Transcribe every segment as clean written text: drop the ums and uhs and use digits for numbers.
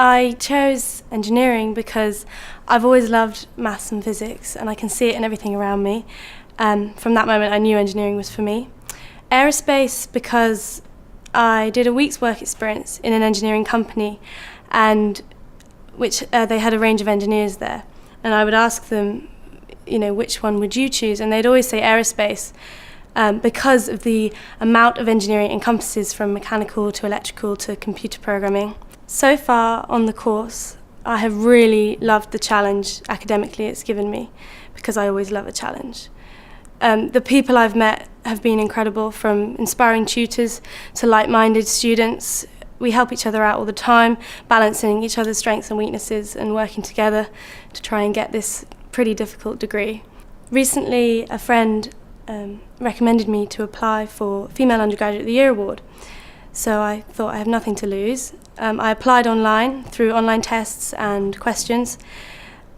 I chose engineering because I've always loved maths and physics, and I can see it in everything around me. From that moment I knew engineering was for me. Aerospace because I did a week's work experience in an engineering company, and they had a range of engineers there, and I would ask them, which one would you choose? And they'd always say aerospace, because of the amount of engineering it encompasses, from mechanical to electrical to computer programming. So far on the course, I have really loved the challenge academically it's given me, because I always love a challenge. The people I've met have been incredible, from inspiring tutors to like-minded students. We help each other out all the time, balancing each other's strengths and weaknesses and working together to try and get this pretty difficult degree. Recently, a friend recommended me to apply for Female Undergraduate of the Year award. So I thought I have nothing to lose. I applied online through online tests and questions,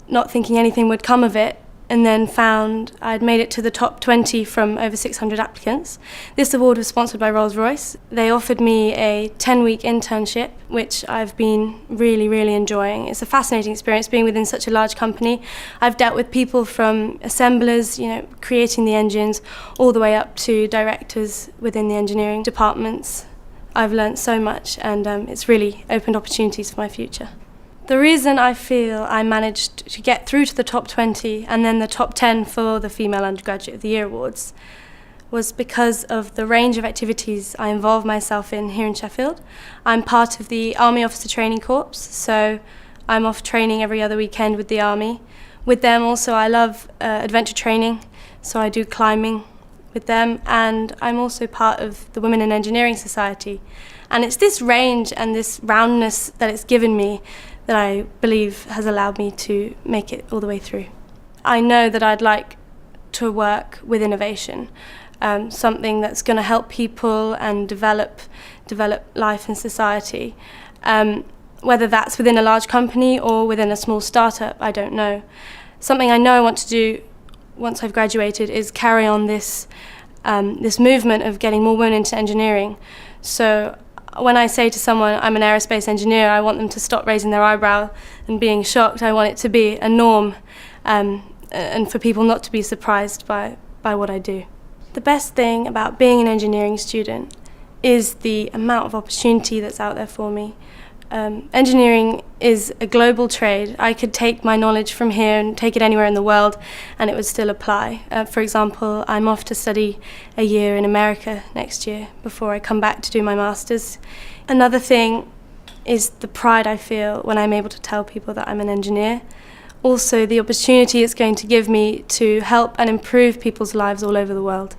not thinking anything would come of it, and then found I'd made it to the top 20 from over 600 applicants. This award was sponsored by Rolls-Royce. They offered me a 10-week internship, which I've been really, really enjoying. It's a fascinating experience being within such a large company. I've dealt with people from assemblers, creating the engines, all the way up to directors within the engineering departments. I've learnt so much, and it's really opened opportunities for my future. The reason I feel I managed to get through to the top 20 and then the top 10 for the Female Undergraduate of the Year awards was because of the range of activities I involve myself in here in Sheffield. I'm part of the Army Officer Training Corps, so I'm off training every other weekend with the Army. With them also I love adventure training, so I do climbing with them, and I'm also part of the Women in Engineering Society. And it's this range and this roundness that it's given me that I believe has allowed me to make it all the way through. I know that I'd like to work with innovation, something that's going to help people and develop life and society. Whether that's within a large company or within a small startup, I don't know. Something I know I want to do once I've graduated is carry on this movement of getting more women into engineering. So when I say to someone I'm an aerospace engineer, I want them to stop raising their eyebrow and being shocked. I want it to be a norm, and for people not to be surprised by what I do. The best thing about being an engineering student is the amount of opportunity that's out there for me. Engineering is a global trade. I could take my knowledge from here and take it anywhere in the world and it would still apply. For example, I'm off to study a year in America next year before I come back to do my master's. Another thing is the pride I feel when I'm able to tell people that I'm an engineer. Also, the opportunity it's going to give me to help and improve people's lives all over the world.